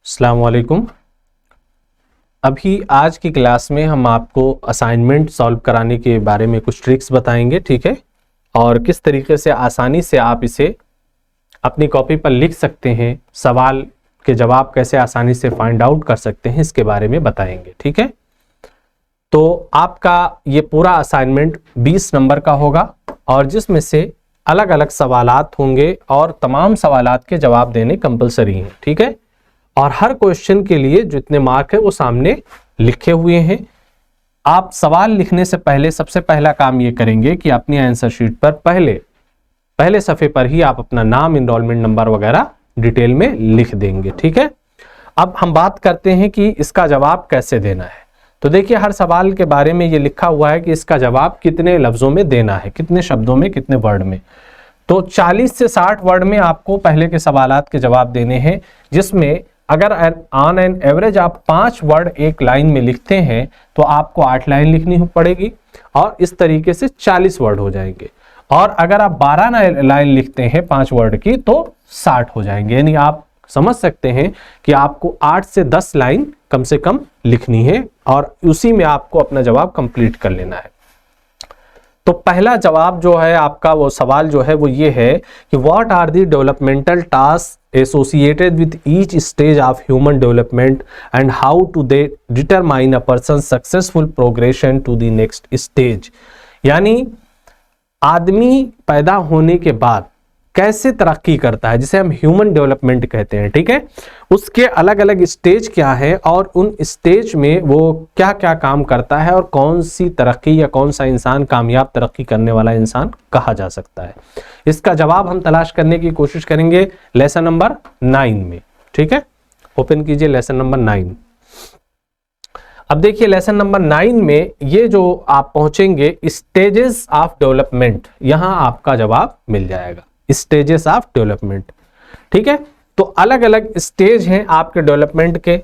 अस्सलाम वालेकुम। अभी आज की क्लास में हम आपको असाइनमेंट सॉल्व कराने के बारे में कुछ ट्रिक्स बताएंगे, ठीक है, और किस तरीके से आसानी से आप इसे अपनी कॉपी पर लिख सकते हैं, सवाल के जवाब कैसे आसानी से फाइंड आउट कर सकते हैं, इसके बारे में बताएंगे, ठीक है। तो आपका ये पूरा असाइनमेंट 20 नंबर का होगा और जिसमें से अलग अलग सवालात होंगे और तमाम सवालात के जवाब देने कंपलसरी हैं, ठीक है। और हर क्वेश्चन के लिए जितने मार्क है वो सामने लिखे हुए हैं। आप सवाल लिखने से पहले सबसे पहला काम ये करेंगे कि अपनी आंसर शीट पर पहले सफ़े पर ही आप अपना नाम, इनरोलमेंट नंबर वगैरह डिटेल में लिख देंगे, ठीक है। अब हम बात करते हैं कि इसका जवाब कैसे देना है। तो देखिए, हर सवाल के बारे में ये लिखा हुआ है कि इसका जवाब कितने लफ्जों में देना है, कितने शब्दों में, कितने वर्ड में। तो 40 से 60 वर्ड में आपको पहले के सवालात के जवाब देने हैं, जिसमें अगर ऑन एन एवरेज आप 5 वर्ड एक लाइन में लिखते हैं तो आपको 8 लाइन लिखनी पड़ेगी और इस तरीके से 40 वर्ड हो जाएंगे। और अगर आप 12 लाइन लिखते हैं 5 वर्ड की तो 60 हो जाएंगे। यानी आप समझ सकते हैं कि आपको 8 से 10 लाइन कम से कम लिखनी है और उसी में आपको अपना जवाब कंप्लीट कर लेना है। तो पहला जवाब जो है आपका, वो सवाल जो है वो ये है कि what are the developmental task associated with each stage of human development and how to they determine a person's successful progression to the next stage। यानी आदमी पैदा होने के बाद कैसे तरक्की करता है, जिसे हम ह्यूमन डेवलपमेंट कहते हैं, ठीक है। उसके अलग अलग स्टेज क्या है और उन स्टेज में वो क्या क्या काम करता है और कौन सी तरक्की या कौन सा इंसान कामयाब तरक्की करने वाला इंसान कहा जा सकता है। इसका जवाब हम तलाश करने की कोशिश करेंगे लेसन नंबर 9 में, ठीक है। ओपन कीजिए लेसन नंबर 9। अब देखिए लेसन नंबर 9 में ये जो आप पहुंचेंगे स्टेजेस ऑफ डेवलपमेंट, यहां आपका जवाब मिल जाएगा, स्टेजेस ऑफ डेवलपमेंट, ठीक है। तो अलग अलग स्टेज हैं आपके डेवलपमेंट के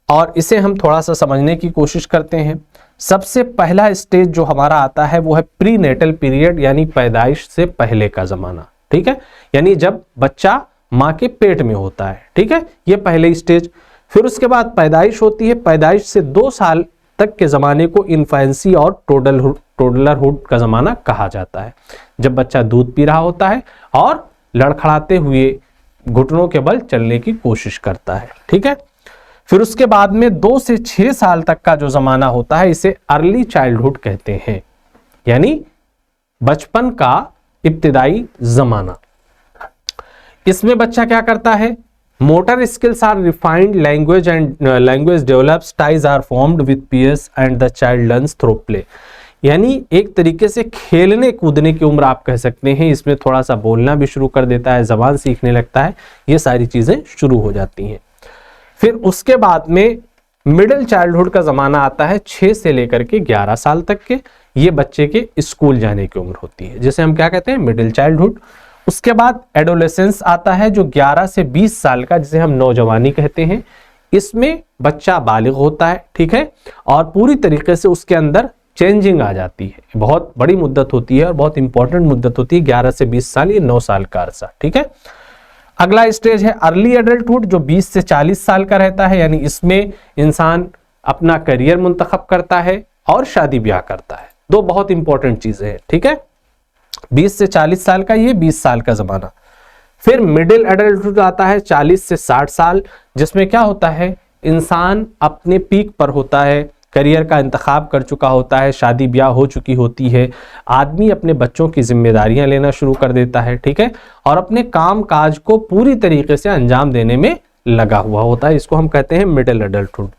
और इसे हम थोड़ा सा समझने की कोशिश करते हैं। सबसे पहला स्टेज जो हमारा आता है वो है प्री नेटल पीरियड, यानी पैदाइश से पहले का जमाना, ठीक है। यानी जब बच्चा माँ के पेट में होता है, ठीक है, ये पहले स्टेज। फिर उसके बाद पैदाइश होती है, पैदाइश से 2 साल तक के जमाने को इन्फेंसी और टोडलरहुड का जमाना कहा जाता है, जब बच्चा दूध पी रहा होता है और लड़खड़ाते हुए घुटनों के बल चलने की कोशिश करता है, ठीक है। फिर उसके बाद में 2 से 6 साल तक का जो जमाना होता है इसे अर्ली चाइल्डहुड कहते हैं, यानी बचपन का इब्तिदाई जमाना। इसमें बच्चा क्या करता है, motor skills are refined, language develops, ties are formed with peers and the child learns through play. यानी एक तरीके से खेलने कूदने की उम्र आप कह सकते हैं। इसमें थोड़ा सा बोलना भी शुरू कर देता है, जबान सीखने लगता है, ये सारी चीजें शुरू हो जाती हैं। फिर उसके बाद में मिडिल चाइल्डहुड का जमाना आता है, 6 से लेकर के 11 साल तक के। ये बच्चे के स्कूल जाने की उम्र होती है, जिसे हम क्या कहते हैं, मिडिल चाइल्डहुड। उसके बाद एडोलेसेंस आता है जो 11 से 20 साल का, जिसे हम नौजवानी कहते हैं। इसमें बच्चा बालिग होता है, ठीक है, और पूरी तरीके से उसके अंदर चेंजिंग आ जाती है। बहुत बड़ी मुद्दत होती है और बहुत इंपॉर्टेंट मुद्दत होती है, 11 से 20 साल, ये 9 साल का अरसा, ठीक है। अगला स्टेज है अर्ली एडल्टहुड, जो 20 से 40 साल का रहता है। यानी इसमें इंसान अपना करियर मुंतखब करता है और शादी ब्याह करता है, 2 बहुत इंपॉर्टेंट चीजें हैं, ठीक है। 20 से 40 साल का ये 20 साल का जमाना। फिर मिडिल एडल्टहुड आता है 40 से 60 साल, जिसमें क्या होता है, इंसान अपने पीक पर होता है, करियर का इंतखाब कर चुका होता है, शादी ब्याह हो चुकी होती है, आदमी अपने बच्चों की जिम्मेदारियां लेना शुरू कर देता है, ठीक है, और अपने काम काज को पूरी तरीके से अंजाम देने में लगा हुआ होता है। इसको हम कहते हैं मिडिल एडल्टहुड।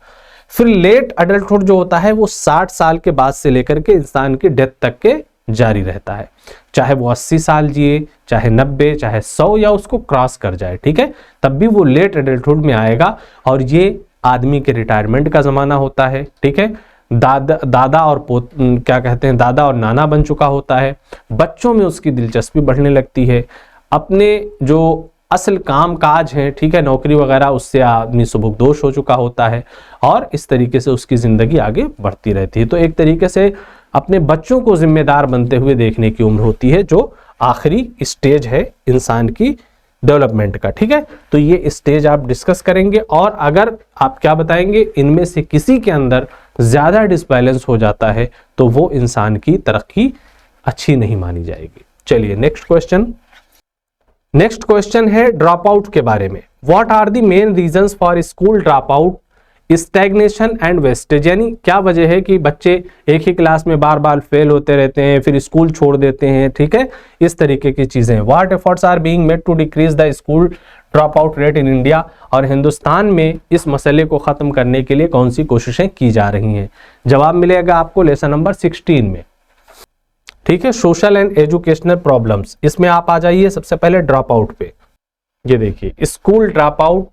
फिर लेट एडल्टहुड जो होता है वो 60 साल के बाद से लेकर के इंसान की डेथ तक के जारी रहता है, चाहे वो 80 साल जिए, चाहे 90, चाहे 100 या उसको क्रॉस कर जाए, ठीक है, तब भी वो लेट एडल्टहुड में आएगा और ये आदमी के रिटायरमेंट का जमाना होता है, ठीक है। दादा और क्या कहते हैं, दादा और नाना बन चुका होता है, बच्चों में उसकी दिलचस्पी बढ़ने लगती है, अपने जो असल काम काज हैं, ठीक है, नौकरी वगैरह, उससे आदमी सुबुकदोश हो चुका होता है और इस तरीके से उसकी जिंदगी आगे बढ़ती रहती है। तो एक तरीके से अपने बच्चों को जिम्मेदार बनते हुए देखने की उम्र होती है, जो आखिरी स्टेज है इंसान की डेवलपमेंट का, ठीक है। तो ये स्टेज आप डिस्कस करेंगे, और अगर आप क्या बताएंगे, इनमें से किसी के अंदर ज्यादा डिसबैलेंस हो जाता है तो वो इंसान की तरक्की अच्छी नहीं मानी जाएगी। चलिए नेक्स्ट क्वेश्चन। नेक्स्ट क्वेश्चन है ड्रॉप आउट के बारे में। What are the main reasons for school drop out, stagnation and wastage, यानी क्या वजह है कि बच्चे एक ही क्लास में बार बार फेल होते रहते हैं, फिर स्कूल छोड़ देते हैं, ठीक है, इस तरीके की चीजें। What efforts are being made to decrease the school drop out rate in India, और हिंदुस्तान में इस मसले को खत्म करने के लिए कौन सी कोशिशें की जा रही हैं। जवाब मिलेगा आपको लेसन नंबर 16 में, ठीक है। सोशल एंड एजुकेशनल प्रॉब्लम्स, इसमें आप आ जाइए सबसे पहले ड्रॉप आउट पे। ये देखिए, school drop out,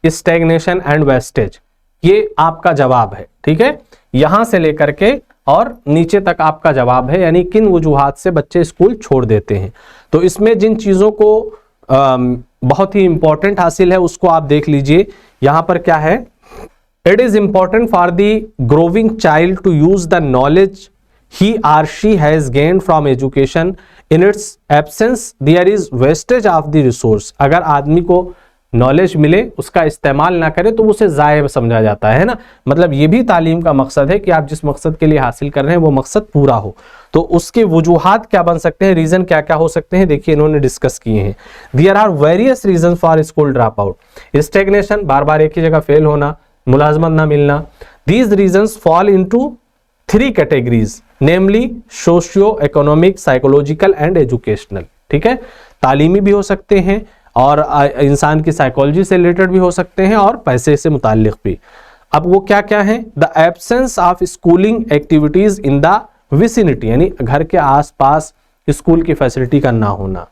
stagnation and wastage, ये आपका जवाब है, ठीक है। यहां से लेकर के और नीचे तक आपका जवाब है, यानी किन वजूहात से बच्चे स्कूल छोड़ देते हैं। तो इसमें जिन चीजों को बहुत ही इंपॉर्टेंट हासिल है उसको आप देख लीजिए। यहां पर क्या है, it is important for the growing child to use the knowledge he or she has gained from education, in its absence there is wastage of the resource। अगर आदमी को नॉलेज मिले, उसका इस्तेमाल ना करे तो उसे जाया समझा जाता है ना। मतलब ये भी तालीम का मकसद है कि आप जिस मकसद के लिए हासिल कर रहे हैं वो मकसद पूरा हो। तो उसके वजूहात क्या बन सकते हैं, रीजन क्या क्या हो सकते हैं, देखिए इन्होंने डिस्कस किए हैं। There are various reason for school drop out, stagnation, बार बार एक ही जगह फेल होना, मुलाजमत ना मिलना। These reasons fall into 3 categories, namely socio economic, psychological and educational, ठीक है। तालीमी भी हो सकते हैं और इंसान की साइकोलॉजी से रिलेटेड भी हो सकते हैं और पैसे से मुताल्लिक भी। अब वो क्या क्या है, the absence of schooling activities in the vicinity, यानी घर के आसपास स्कूल की फैसिलिटी का ना होना।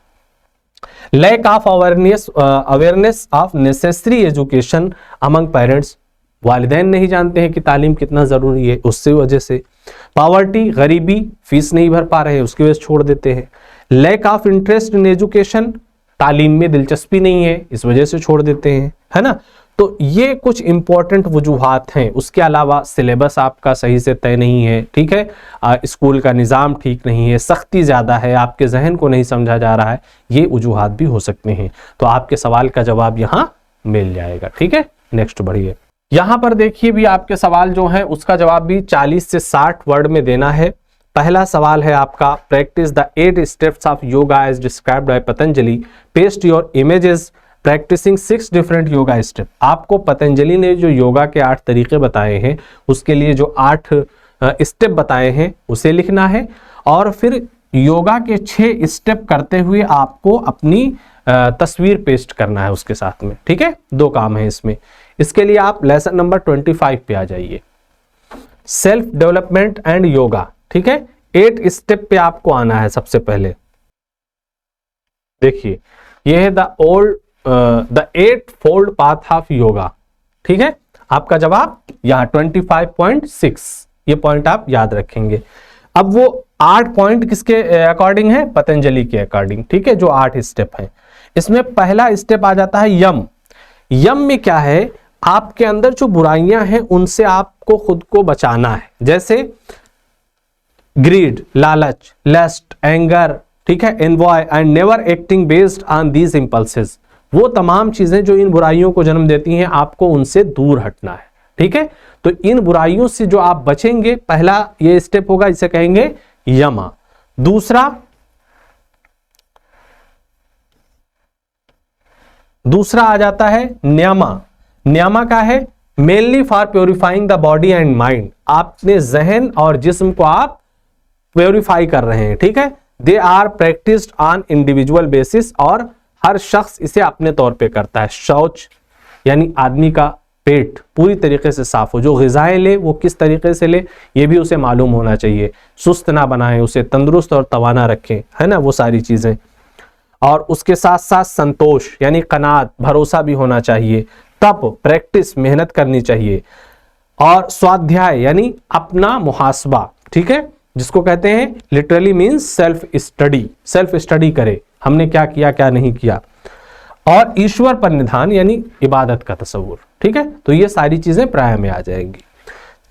Lack of awareness of necessary education among parents, वालिदैन नहीं जानते हैं कि तालीम कितना जरूरी है, उससे वजह से। पॉवर्टी, गरीबी, फीस नहीं भर पा रहे हैं उसकी वजह से छोड़ देते हैं। Lack of interest in education, तालीम में दिलचस्पी नहीं है इस वजह से छोड़ देते हैं, है ना। तो ये कुछ इंपॉर्टेंट वजूहात हैं। उसके अलावा सिलेबस आपका सही से तय नहीं है, ठीक है, स्कूल का निज़ाम ठीक नहीं है, सख्ती ज़्यादा है, आपके जहन को नहीं समझा जा रहा है, ये वजूहात भी हो सकते हैं। तो आपके सवाल का जवाब यहाँ मिल जाएगा, ठीक है। नेक्स्ट बढ़िए, यहां पर देखिए भी आपके सवाल जो है उसका जवाब भी 40 से 60 वर्ड में देना है। पहला सवाल है आपका, practice the 8 steps of yoga as described by Patanjali, paste your images practising 6 different yoga step. आपको पतंजलि ने जो योगा के 8 तरीके बताए हैं उसके लिए जो 8 स्टेप बताए हैं उसे लिखना है, और फिर योगा के 6 स्टेप करते हुए आपको अपनी तस्वीर पेस्ट करना है उसके साथ में, ठीक है। 2 काम है इसमें। इसके लिए आप लेसन नंबर 25 पे आ जाइए, सेल्फ डेवलपमेंट एंड योगा, ठीक है। 8 स्टेप पे आपको आना है सबसे पहले। देखिए ये है the 8 fold path of yoga, ठीक है। आपका जवाब यहाँ 25.6, ये पॉइंट आप याद रखेंगे। अब वो 8 पॉइंट किसके अकॉर्डिंग है, पतंजलि के अकॉर्डिंग, ठीक है, जो 8 स्टेप है। इसमें पहला स्टेप आ जाता है यम। यम में क्या है, आपके अंदर जो बुराइयां हैं उनसे आपको खुद को बचाना है, जैसे ग्रीड, लालच, लस्ट, एंगर, ठीक है, envoy and never acting based on these impulses. वो तमाम चीजें जो इन बुराइयों को जन्म देती हैं आपको उनसे दूर हटना है, ठीक है। तो इन बुराइयों से जो आप बचेंगे, पहला ये स्टेप होगा, इसे कहेंगे यमा। दूसरा आ जाता है न्यामा। न्यामा का है mainly for purifying the body and mind, आपने जहन और जिस्म को आप प्योरीफाई कर रहे हैं, ठीक है। They are practised on individual basis, और हर शख्स इसे अपने तौर पे करता है। शौच यानी आदमी का पेट पूरी तरीके से साफ हो, जो ग़िज़ाएं ले वो किस तरीके से ले ये भी उसे मालूम होना चाहिए, सुस्त ना बनाएं उसे, तंदुरुस्त और तवाना रखें, है ना, वो सारी चीजें। और उसके साथ साथ संतोष यानी कनात, भरोसा भी होना चाहिए। तप, प्रैक्टिस, मेहनत करनी चाहिए। और स्वाध्याय यानी अपना मुहासबा, ठीक है, जिसको कहते हैं literally means self study, self study करे हमने क्या किया क्या नहीं किया। और ईश्वर पर निधान यानी इबादत का तसव्वुर, ठीक है। तो ये सारी चीजें प्राय में आ जाएंगी।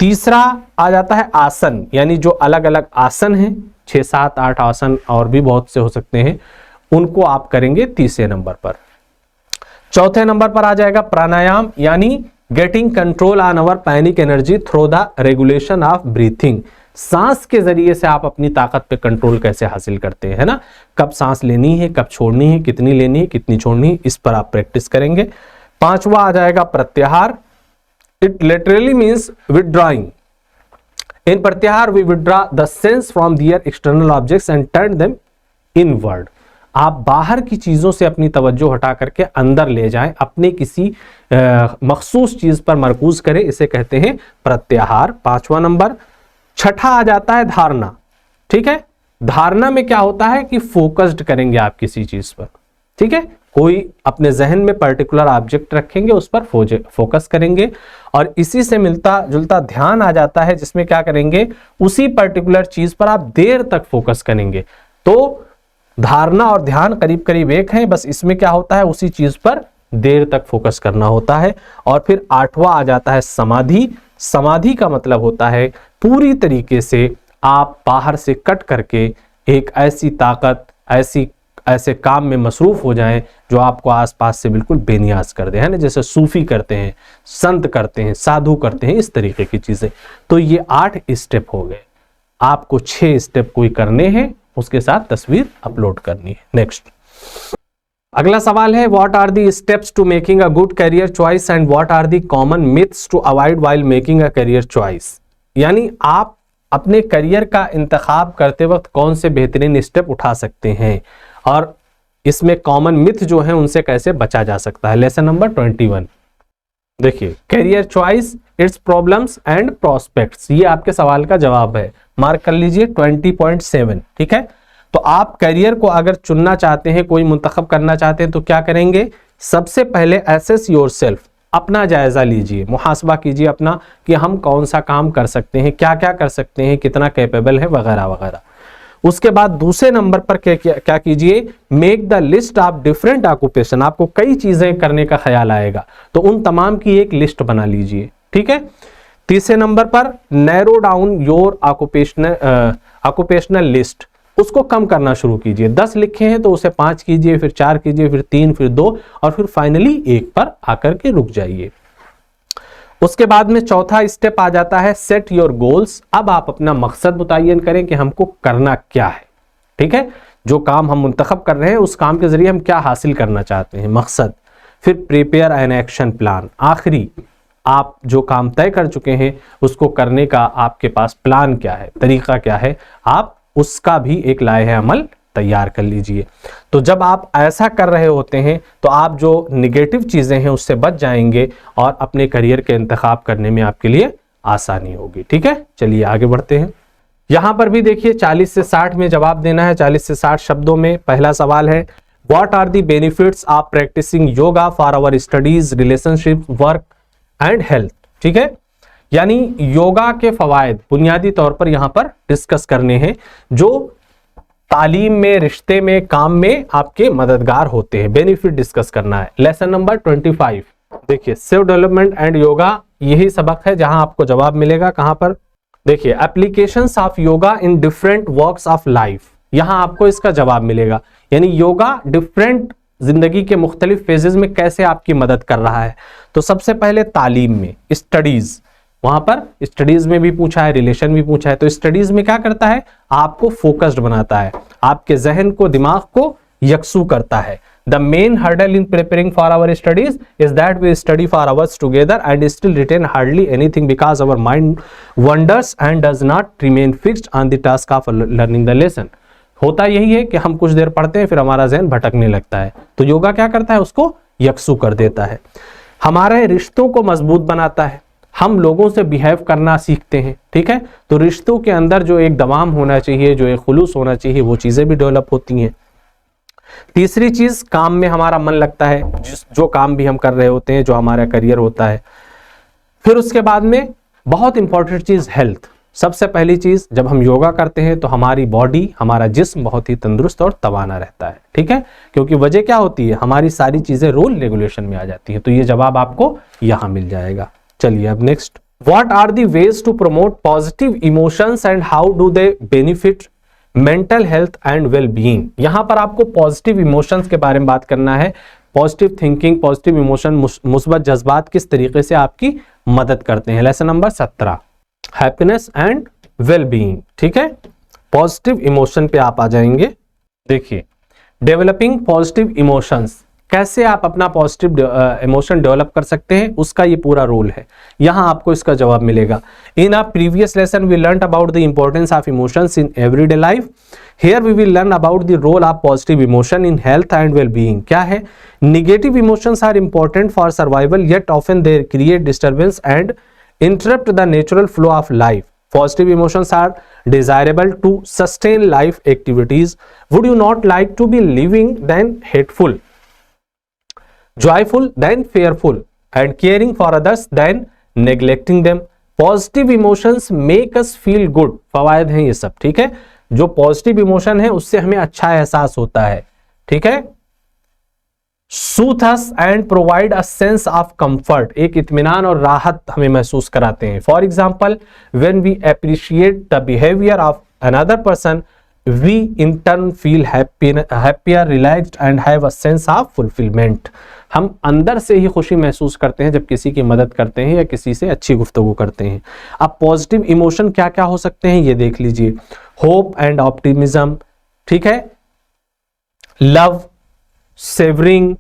तीसरा आ जाता है आसन, यानी जो अलग अलग आसन हैं, 6, 7, 8 आसन और भी बहुत से हो सकते हैं, उनको आप करेंगे तीसरे नंबर पर। चौथे नंबर पर आ जाएगा प्राणायाम, यानी getting control on our panic energy through the regulation of breathing. सांस के जरिए से आप अपनी ताकत पे कंट्रोल कैसे हासिल करते हैं, है ना, कब सांस लेनी है, कब छोड़नी है, कितनी लेनी है, कितनी छोड़नी है, इस पर आप प्रैक्टिस करेंगे। पांचवा आ जाएगा प्रत्याहार। It literally means withdrawing. In pratyahara we withdraw the sense from their external objects and turn them inward. आप बाहर की चीजों से अपनी तवज्जो हटा करके अंदर ले जाएं, अपने किसी मखसूस चीज पर मरकूज करें, इसे कहते हैं प्रत्याहार। पांचवा नंबर। छठा आ जाता है धारणा। ठीक है, धारणा में क्या होता है कि फोकस्ड करेंगे आप किसी चीज पर। ठीक है, कोई अपने जहन में पर्टिकुलर ऑब्जेक्ट रखेंगे, उस पर फोकस करेंगे, और इसी से मिलता जुलता ध्यान आ जाता है, जिसमें क्या करेंगे, उसी पर्टिकुलर चीज पर आप देर तक फोकस करेंगे। तो धारणा और ध्यान करीब करीब एक है, बस इसमें क्या होता है, उसी चीज पर देर तक फोकस करना होता है। और फिर आठवां आ जाता है समाधि। समाधि का मतलब होता है पूरी तरीके से आप बाहर से कट करके एक ऐसी ताकत, ऐसे काम में मसरूफ हो जाएं जो आपको आसपास से बिल्कुल बेनियाज कर दे, है ना, जैसे सूफी करते हैं, संत करते हैं, साधु करते हैं, इस तरीके की चीजें। तो ये 8 स्टेप हो गए। आपको 6 स्टेप कोई करने हैं, उसके साथ तस्वीर अपलोड करनी है। नेक्स्ट अगला सवाल है, what are the steps to making a good career choice and what are the common myths to avoid while making a career choice. यानी आप अपने करियर का इंतखाब करते वक्त कौन से बेहतरीन स्टेप उठा सकते हैं और इसमें कॉमन मिथ जो है उनसे कैसे बचा जा सकता है। लेसन नंबर 21 देखिए, career choice, it's problems and prospects. ये आपके सवाल का जवाब है, मार्क कर लीजिए 20.7। ठीक है, तो आप करियर को अगर चुनना चाहते हैं, कोई मुंतखब करना चाहते हैं, तो क्या करेंगे, सबसे पहले एसेस योरसेल्फ, अपना जायजा लीजिए, मुहासबा कीजिए अपना कि हम कौन सा काम कर सकते हैं, क्या क्या कर सकते हैं, कितना कैपेबल है, वगैरह वगैरह। उसके बाद दूसरे नंबर पर क्या कीजिए, make the list of different occupation. आपको कई चीजें करने का ख्याल आएगा, तो उन तमाम की एक लिस्ट बना लीजिए। ठीक है, तीसरे नंबर पर narrow down your occupational list, उसको कम करना शुरू कीजिए। 10 लिखे हैं तो उसे 5 कीजिए, फिर 4 कीजिए, फिर 3, फिर 2, और फिर फाइनली 1 पर आकर के रुक जाइए। उसके बाद में चौथा स्टेप आ जाता है सेट योर गोल्स। अब आप अपना मकसद मुतय्यन करें कि हमको करना क्या है। ठीक है, जो काम हम मुंतखब कर रहे हैं उस काम के जरिए हम क्या हासिल करना चाहते हैं, मकसद। फिर प्रिपेयर एन एक्शन प्लान, आखिरी आप जो काम तय कर चुके हैं उसको करने का आपके पास प्लान क्या है, तरीका क्या है, आप उसका भी एक लाए अमल तैयार कर लीजिए। तो जब आप ऐसा कर रहे होते हैं तो आप जो निगेटिव चीजें हैं उससे बच जाएंगे और अपने करियर के इंतखाब करने में आपके लिए आसानी होगी। ठीक है, चलिए आगे बढ़ते हैं। यहां पर भी देखिए 40 से 60 में जवाब देना है, 40 से 60 शब्दों में। पहला सवाल है, what are the benefits of practising yoga for our studies, relationship, work and health. ठीक है, यानी योगा के फवायद बुनियादी तौर पर यहां पर डिस्कस करने हैं जो तालीम में, रिश्ते में, काम में आपके मददगार होते हैं। बेनिफिट डिस्कस करना है। लेसन नंबर 25 देखिए, सेल्फ डेवलपमेंट एंड योगा, यही सबक है जहां आपको जवाब मिलेगा। कहां पर देखिए, applications of yoga in different works of life, यहां आपको इसका जवाब मिलेगा। यानी योगा डिफरेंट जिंदगी के मुख्तलिफ फेजेस में कैसे आपकी मदद कर रहा है। तो सबसे पहले तालीम में, स्टडीज, वहां पर स्टडीज में भी पूछा है, रिलेशन भी पूछा है। तो स्टडीज में क्या करता है, आपको फोकस्ड बनाता है, आपके जहन को, दिमाग को यकसू करता है। The main hurdle in preparing for our studies is that we study for hours together and still retain hardly anything because our mind wanders and does not remain fixed on the task of learning the lesson. होता यही है कि हम कुछ देर पढ़ते हैं फिर हमारा जहन भटकने लगता है। तो योगा क्या करता है, उसको यकसू कर देता है। हमारे रिश्तों को मजबूत बनाता है, हम लोगों से बिहेव करना सीखते हैं। ठीक है, तो रिश्तों के अंदर जो एक दवाम होना चाहिए, जो एक खुलूस होना चाहिए, वो चीजें भी डेवलप होती हैं। तीसरी चीज, काम में हमारा मन लगता है, जो काम भी हम कर रहे होते हैं, जो हमारा करियर होता है। फिर उसके बाद में बहुत इंपॉर्टेंट चीज हेल्थ। सबसे पहली चीज, जब हम योगा करते हैं तो हमारी बॉडी, हमारा जिस्म बहुत ही तंदुरुस्त और तवाना रहता है। ठीक है, क्योंकि वजह क्या होती है, हमारी सारी चीजें रूल रेगुलेशन में आ जाती है। तो ये जवाब आपको यहां मिल जाएगा। चलिए अब next, what are the ways to promote positive emotions and how do they benefit mental health and well being. यहां पर आपको पॉजिटिव इमोशंस के बारे में बात करना है। पॉजिटिव थिंकिंग, पॉजिटिव इमोशन, मुस्बत जज्बात किस तरीके से आपकी मदद करते हैं। Lesson number 17 happiness and well being. ठीक है, पॉजिटिव इमोशन पे आप आ जाएंगे। देखिए, डेवलपिंग पॉजिटिव इमोशंस, कैसे आप अपना पॉजिटिव इमोशन डेवलप कर सकते हैं, उसका ये पूरा रोल है। यहां आपको इसका जवाब मिलेगा। In a previous lesson we learn about the importance of emotions in everyday life. Here we will learn about the role of positive emotion in health and well being. क्या है? Negative emotions are important for survival, yet often they create disturbance and interrupt the natural flow of life. Positive emotions are desirable to sustain life activities. Would you not like to be living than hateful, joyful than fearful, and caring for others than neglecting them? Positive emotions make us feel good. फवायद हैं ये सब। ठीक है, जो positive emotion है उससे हमें अच्छा एहसास होता है। ठीक है, soothe us and provide a sense of comfort, एक इत्मीनान और राहत हमें महसूस कराते हैं। For example, when we appreciate the behavior of another person, we in turn feel happier, relaxed and have a sense of fulfillment. हम अंदर से ही खुशी महसूस करते हैं जब किसी की मदद करते हैं या किसी से अच्छी गुफ्तगू करते हैं। अब पॉजिटिव इमोशन क्या क्या हो सकते हैं ये देख लीजिए। होप एंड ऑप्टिमिज्म, ठीक है, love, savouring,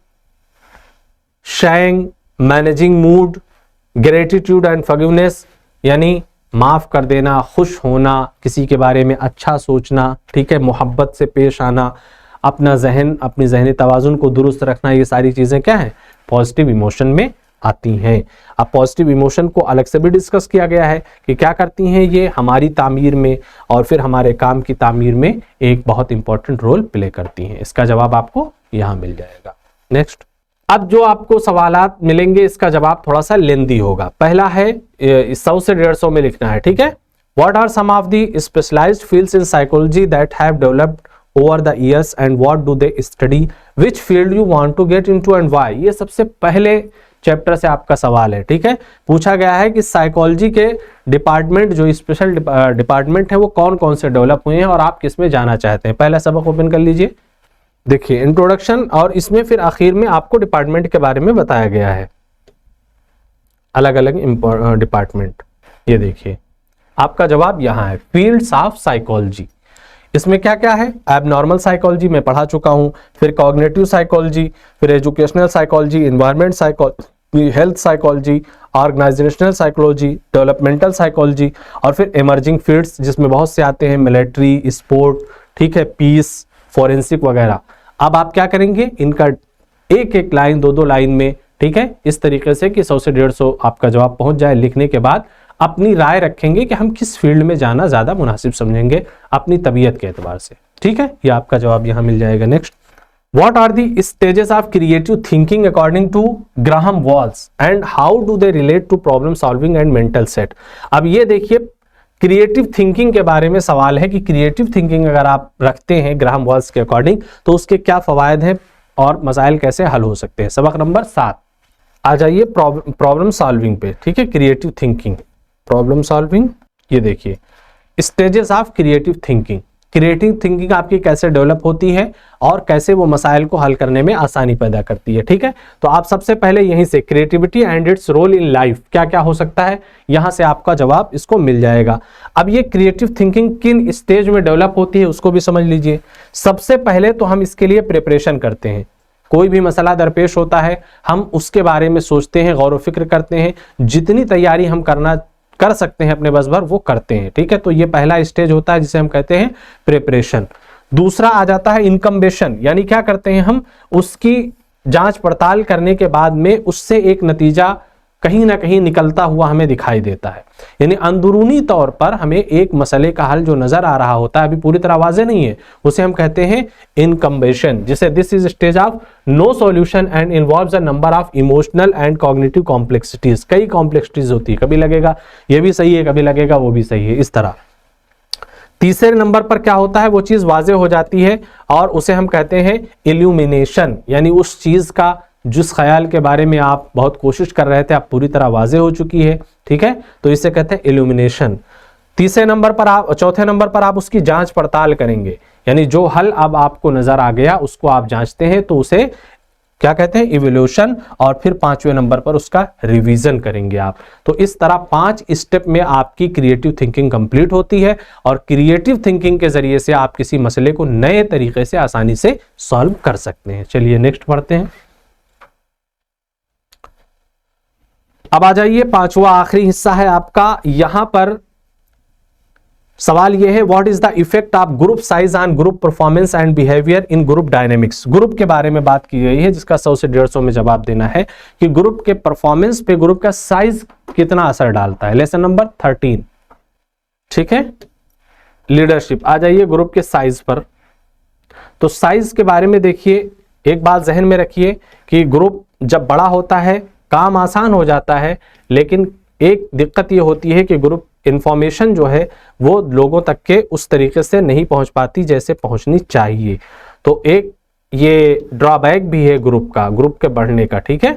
sharing, managing mood, gratitude and forgiveness, यानी माफ कर देना, खुश होना, किसी के बारे में अच्छा सोचना, ठीक है, मोहब्बत से पेश आना, अपना जहन, अपनी जहनी तवाजुन को दुरुस्त रखना, ये सारी चीजें क्या है? पॉजिटिव इमोशन में आती हैं। अब पॉजिटिव इमोशन को अलग से भी डिस्कस किया गया है कि क्या करती हैं ये हमारी तामीर में और फिर हमारे काम की तामीर में एक बहुत इंपॉर्टेंट रोल प्ले करती हैं। इसका जवाब आपको यहां मिल जाएगा। नेक्स्ट, अब जो आपको सवालात मिलेंगे इसका जवाब थोड़ा सा लेंदी होगा। पहला है 100 से 150 में लिखना है। ठीक है, what are some of the specialised fields in psychology that have developed over the years and what do they study, which field you want to get into and why. ये सबसे पहले चैप्टर से आपका सवाल है। ठीक है, पूछा गया है कि साइकोलॉजी के डिपार्टमेंट, जो स्पेशल डिपार्टमेंट है, वो कौन कौन से डेवलप हुए हैं और आप किस में जाना चाहते हैं। पहला सबक ओपन कर लीजिए। देखिए, इंट्रोडक्शन और इसमें फिर आखिर में आपको डिपार्टमेंट के बारे में बताया गया है, अलग अलग डिपार्टमेंट। ये देखिए, आपका जवाब यहां है, फील्ड्स ऑफ साइकोलॉजी। इसमें क्या क्या है? एबनॉर्मल साइकोलॉजी मैं पढ़ा चुका हूं, फिर कॉग्निटिव साइकोलॉजी, फिर educational psychology, environment psychology, health psychology, organisational psychology, developmental psychology, और फिर इमर्जिंग फील्ड्स जिसमें बहुत से आते हैं, मिलिट्री, स्पोर्ट, ठीक है, पीस, फोरेंसिक वगैरह। अब आप क्या करेंगे, इनका एक एक लाइन, दो दो लाइन में, ठीक है, इस तरीके से कि 100 से 150 आपका जवाब पहुंच जाए। लिखने के बाद अपनी राय रखेंगे कि हम किस फील्ड में जाना ज्यादा मुनासिब समझेंगे अपनी तबीयत के एतबार से। ठीक है, ये आपका जवाब यहां मिल जाएगा। Next, what are the stages of creative thinking according to Graham Wallas and how do they relate to problem solving and mental set. अब ये देखिए, क्रिएटिव थिंकिंग के बारे में सवाल है कि क्रिएटिव थिंकिंग अगर आप रखते हैं ग्राहम वॉल्स के अकॉर्डिंग तो उसके क्या फवायद हैं और मसाइल कैसे हल हो सकते हैं। सबक नंबर 7 आ जाइए, प्रॉब्लम सॉल्विंग पे। ठीक है, क्रिएटिव थिंकिंग, प्रॉब्लम सॉल्विंग। ये देखिए, stages of creative thinking. Creative thinking आपकी कैसे डेवलप होती है और कैसे वो मसाइल को हल करने में आसानी पैदा करती है। ठीक है, तो आप सबसे पहले यहीं से creativity and its role in life क्या क्या हो सकता है, यहां से आपका जवाब इसको मिल जाएगा। अब ये क्रिएटिव थिंकिंग किन स्टेज में डेवलप होती है उसको भी समझ लीजिए। सबसे पहले तो हम इसके लिए प्रिपरेशन करते हैं। कोई भी मसला दरपेश होता है, हम उसके बारे में सोचते हैं, गौर व फिक्र करते हैं, जितनी तैयारी हम कर सकते हैं अपने बस भर वो करते हैं। ठीक है, तो ये पहला स्टेज होता है जिसे हम कहते हैं प्रिपरेशन। दूसरा आ जाता है इनकम्बेशन, यानी क्या करते हैं हम, उसकी जांच पड़ताल करने के बाद में उससे एक नतीजा कहीं ना कहीं निकलता हुआ हमें दिखाई देता है। यानी अंदरूनी तौर पर हमें एक मसले का हल जो नजर आ रहा होता है, अभी पूरी तरह वाज़ेह नहीं है, उसे हम कहते हैं इनकम्बेशन, जिसे this is stage of no solution and involves a number of emotional and cognitive complexities. कई कॉम्प्लेक्सिटीज होती है, कभी लगेगा ये भी सही है, कभी लगेगा वो भी सही है, इस तरह। तीसरे नंबर पर क्या होता है, वो चीज वाज़ेह हो जाती है और उसे हम कहते हैं इल्यूमिनेशन, यानी उस चीज का जिस ख्याल के बारे में आप बहुत कोशिश कर रहे थे आप पूरी तरह वाज़ेह हो चुकी है। ठीक है, तो इसे कहते हैं इल्यूमिनेशन। चौथे नंबर पर आप उसकी जांच पड़ताल करेंगे, यानी जो हल अब आपको नजर आ गया उसको आप जांचते हैं तो उसे क्या कहते हैं, इवोल्यूशन, और फिर 5वें नंबर पर उसका रिवीजन करेंगे आप। तो इस तरह 5 स्टेप में आपकी क्रिएटिव थिंकिंग कंप्लीट होती है और क्रिएटिव थिंकिंग के जरिए से आप किसी मसले को नए तरीके से आसानी से सॉल्व कर सकते हैं। चलिए नेक्स्ट पढ़ते हैं। अब आ जाइए, 5वां आखिरी हिस्सा है आपका। यहां पर सवाल यह है, what is the effect of group size on group performance and behaviour in group dynamics. Group के बारे में बात की गई है, जिसका 100 से 150 में जवाब देना है कि ग्रुप के परफॉर्मेंस पे ग्रुप का साइज कितना असर डालता है। लेसन नंबर 13, ठीक है, लीडरशिप। आ जाइए ग्रुप के साइज पर। तो साइज के बारे में देखिए, एक बात जहन में रखिए कि ग्रुप जब बड़ा होता है काम आसान हो जाता है, लेकिन एक दिक्कत ये होती है कि ग्रुप इंफॉर्मेशन जो है वो लोगों तक के उस तरीके से नहीं पहुंच पाती जैसे पहुंचनी चाहिए। तो एक ये ड्रॉबैक भी है ग्रुप का, ग्रुप के बढ़ने का, ठीक है।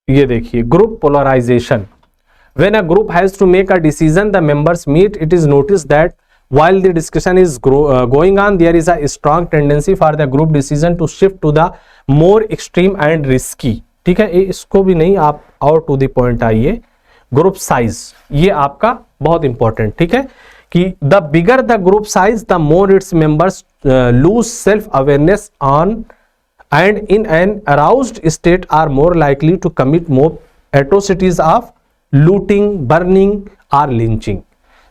ये देखिए group polarization. When a group has to make a decision the members meet, it is notice that while the discussion is going on, there is a strong tendency for the group decision to shift to the more extreme and risky, ठीक है। इसको भी नहीं, आप और to the point आइए। Group size, ये आपका बहुत इंपॉर्टेंट, ठीक है, कि the bigger the group size the more its members lose self awareness on and in an aroused state are more likely to commit more atrocities of looting, burning और lynching.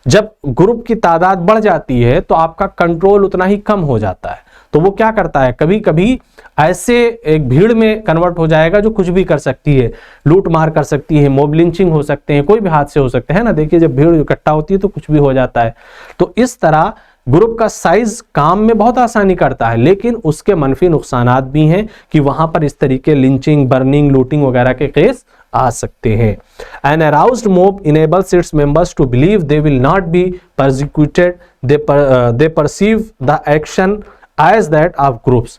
जब group की तादाद बढ़ जाती है तो आपका कंट्रोल उतना ही कम हो जाता है। तो वो क्या करता है, कभी कभी ऐसे एक भीड़ में कन्वर्ट हो जाएगा जो कुछ भी कर सकती है, लूट मार कर सकती है, मॉब लिंचिंग हो सकते हैं, कोई भी हादसे हो सकते हैं ना। देखिए जब भीड़ इकट्ठा होती है तो कुछ भी हो जाता है। तो इस तरह ग्रुप का साइज काम में बहुत आसानी करता है, लेकिन उसके मनफी नुकसानात भी हैं कि वहां पर इस तरीके लिंचिंग, बर्निंग, लूटिंग वगैरह के केस आ सकते हैं। An aroused mob enables its members to believe they will not be persecuted. They perceive the action as that of groups.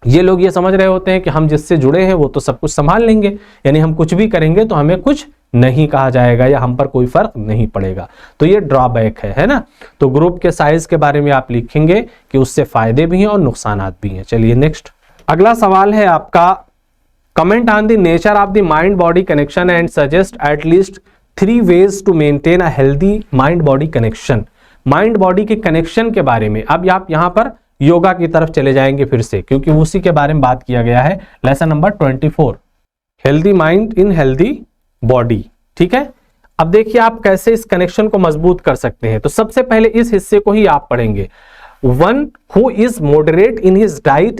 ये लोग ये समझ रहे होते हैं कि हम जिससे जुड़े हैं वो तो सब कुछ संभाल लेंगे, यानी हम कुछ भी करेंगे तो हमें कुछ नहीं कहा जाएगा या हम पर कोई फर्क नहीं पड़ेगा। तो ये ड्रॉबैक है ना। तो ग्रुप के साइज के बारे में आप लिखेंगे कि उससे फायदे भी हैं और नुकसानात भी हैं। चलिए नेक्स्ट, अगला सवाल है आपका, comment on the nature of the mind body connection and suggest at least 3 ways to maintain a healthy mind body connection। Mind body के कनेक्शन के बारे में अब आप यहां पर योगा की तरफ चले जाएंगे फिर से, क्योंकि उसी के बारे में बात किया गया है। Lesson number 24, healthy mind in healthy body, ठीक है। अब देखिए आप कैसे इस कनेक्शन को मजबूत कर सकते हैं। तो सबसे पहले इस हिस्से को ही आप पढ़ेंगे। One who is moderate in his diet,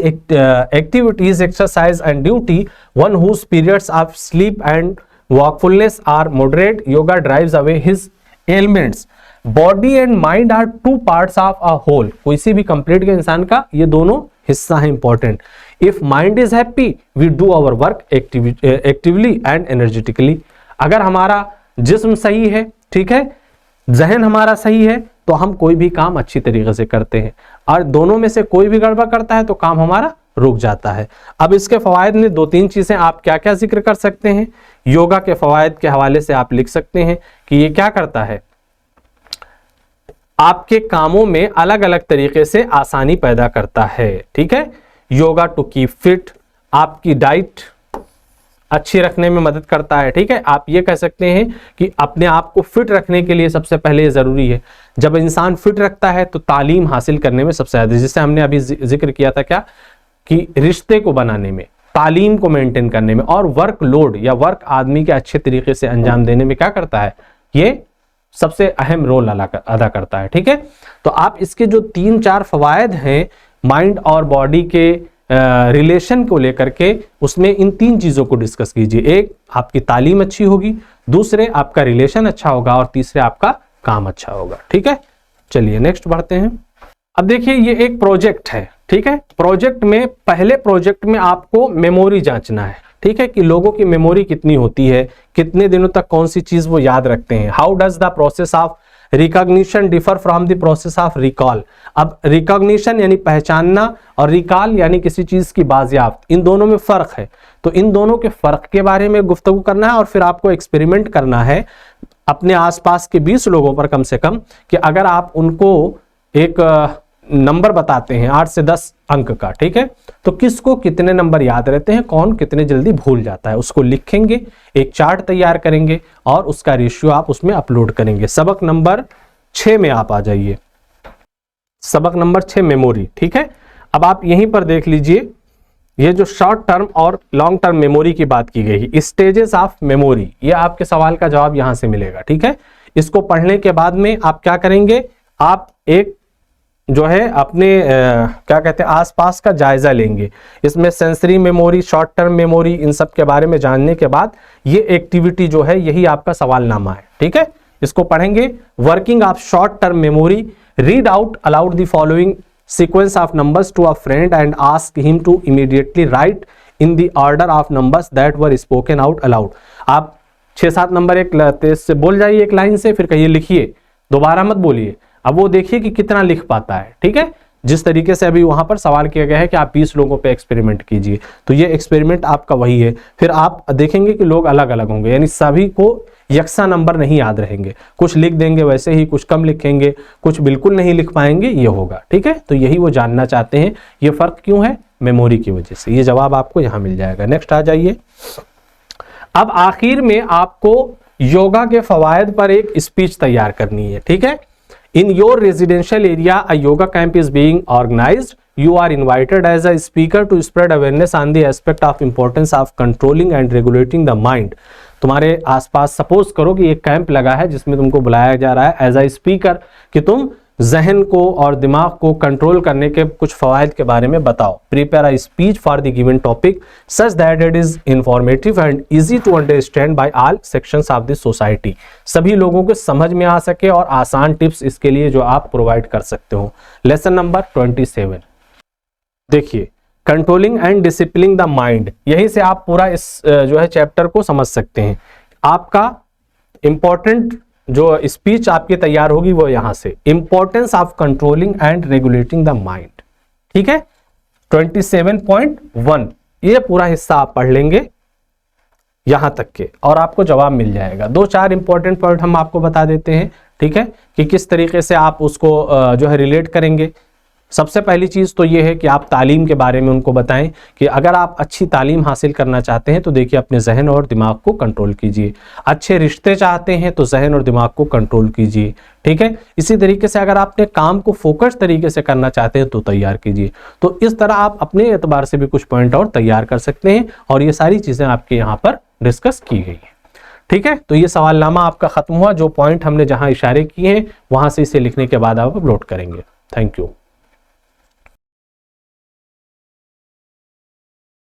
activities, exercise and duty, one whose periods of sleep and wakefulness are moderate, yoga drives away his ailments। Body and mind are 2 parts of a whole। किसी भी complete के इंसान का ये दोनों हिस्सा है important. If mind is happy, we do our work actively and energetically। अगर हमारा जिस्म सही है, ठीक है, जहन हमारा सही है, तो हम कोई भी काम अच्छी तरीके से करते हैं, और दोनों में से कोई भी गड़बड़ करता है तो काम हमारा रुक जाता है। अब इसके फवायद में 2-3 चीजें आप क्या क्या जिक्र कर सकते हैं। योगा के फवायद के हवाले से आप लिख सकते हैं कि ये क्या करता है, आपके कामों में अलग अलग तरीके से आसानी पैदा करता है, ठीक है। योगा टू कीप फिट, आपकी डाइट अच्छी रखने में मदद करता है, ठीक है। आप ये कह सकते हैं कि अपने आप को फिट रखने के लिए सबसे पहले जरूरी है, जब इंसान फिट रखता है तो तालीम हासिल करने में सबसे ज्यादा, जिससे हमने अभी जिक्र किया था क्या, कि रिश्ते को बनाने में, तालीम को मेंटेन करने में, और वर्क लोड या वर्क आदमी के अच्छे तरीके से अंजाम देने में क्या करता है, ये सबसे अहम रोल अदा करता है, ठीक है। तो आप इसके जो 3-4 फवायद हैं माइंड और बॉडी के रिलेशन को लेकर के, उसमें इन 3 चीजों को डिस्कस कीजिए। एक, आपकी तालीम अच्छी होगी, दूसरे आपका रिलेशन अच्छा होगा, और तीसरे आपका काम अच्छा होगा, ठीक है। चलिए नेक्स्ट बढ़ते हैं। अब देखिए ये एक प्रोजेक्ट है, ठीक है। प्रोजेक्ट में, पहले प्रोजेक्ट में आपको मेमोरी जांचना है, ठीक है, कि लोगों की मेमोरी कितनी होती है, कितने दिनों तक कौन सी चीज वो याद रखते हैं। How does the process of recognition differ from the process of recall. अब रिकॉग्निशन यानी पहचानना, और रिकॉल यानी किसी चीज की बाजियाफ्त, इन दोनों में फर्क है। तो इन दोनों के फर्क के बारे में गुफ्तगू करना है, और फिर आपको एक्सपेरिमेंट करना है अपने आसपास के 20 लोगों पर कम से कम, कि अगर आप उनको एक नंबर बताते हैं 8 से 10 अंक का, ठीक है। तो किसको कितने नंबर याद रहते हैं, कौन कितने जल्दी भूल जाता है, उसको लिखेंगे, एक चार्ट तैयार करेंगे और उसका रेशियो आप उसमें अपलोड करेंगे। सबक नंबर 6 में आप आ जाइए, सबक नंबर 6 मेमोरी, ठीक है। अब आप यहीं पर देख लीजिए, ये जो शॉर्ट टर्म और लॉन्ग टर्म मेमोरी की बात की गई है, स्टेजेस ऑफ मेमोरी, ये आपके सवाल का जवाब यहां से मिलेगा, ठीक है। इसको पढ़ने के बाद में आप क्या करेंगे, आप एक जो है अपने क्या कहते हैं आसपास का जायजा लेंगे। इसमें sensory memory, short term memory, इन सब के बारे में जानने के बाद ये एक्टिविटी जो है यही आपका सवालनामा है, ठीक है। इसको पढ़ेंगे। Working of short term memory, read out allowed the following sequence of numbers to a friend and ask him to immediately write in the order of numbers that were spoken out aloud। आप 6-7 number एक तेज से बोल जाइए एक line से, फिर कहिए लिखिए, दोबारा मत बोलिए। अब वो देखिए कि कितना लिख पाता है, ठीक है। जिस तरीके से अभी वहां पर सवाल किया गया है कि आप 20 लोगों पे एक्सपेरिमेंट कीजिए, तो ये एक्सपेरिमेंट आपका वही है। फिर आप देखेंगे कि लोग अलग अलग होंगे, यानी सभी को यकसा नंबर नहीं याद रहेंगे, कुछ लिख देंगे वैसे ही, कुछ कम लिखेंगे, कुछ बिल्कुल नहीं लिख पाएंगे, ये होगा, ठीक है। तो यही वो जानना चाहते हैं, ये फर्क क्यों है, मेमोरी की वजह से। ये जवाब आपको यहां मिल जाएगा। नेक्स्ट आ जाइए। अब आखिर में आपको योगा के फवायद पर एक स्पीच तैयार करनी है, ठीक है। In your residential area, a yoga camp is being organized. You are invited as a speaker to spread awareness on the aspect of importance of controlling and regulating the mind. तुम्हारे आसपास suppose करो कि एक camp लगा है जिसमें तुमको बुलाया जा रहा है एज अ स्पीकर कि तुम जहन को और दिमाग को कंट्रोल करने के कुछ फवायद के बारे में बताओ। Prepare a speech for the given topic such that it is informative and easy to understand by all sections of the society. सभी लोगों को समझ में आ सके और आसान टिप्स इसके लिए जो आप प्रोवाइड कर सकते हो। लेसन नंबर 27 देखिए, controlling and discipline the mind. यहीं से आप पूरा इस जो है चैप्टर को समझ सकते हैं। आपका इंपॉर्टेंट जो स्पीच आपकी तैयार होगी वो यहां से, importance of controlling and regulating the mind, ठीक है। 27.1 ये पूरा हिस्सा आप पढ़ लेंगे यहां तक के और आपको जवाब मिल जाएगा। 2-4 इंपॉर्टेंट पॉइंट हम आपको बता देते हैं, ठीक है, कि किस तरीके से आप उसको जो है रिलेट करेंगे। सबसे पहली चीज तो ये है कि आप तालीम के बारे में उनको बताएं कि अगर आप अच्छी तालीम हासिल करना चाहते हैं तो देखिए अपने जहन और दिमाग को कंट्रोल कीजिए। अच्छे रिश्ते चाहते हैं तो जहन और दिमाग को कंट्रोल कीजिए, ठीक है। इसी तरीके से अगर आप अपने काम को फोकस तरीके से करना चाहते हैं तो तैयार कीजिए। तो इस तरह आप अपने एतबार से भी कुछ पॉइंट और तैयार कर सकते हैं और ये सारी चीजें आपके यहाँ पर डिस्कस की गई है, ठीक है। तो ये सवालनामा आपका खत्म हुआ। जो पॉइंट हमने जहां इशारे किए हैं वहां से इसे लिखने के बाद आप अपलोड करेंगे। Thank you.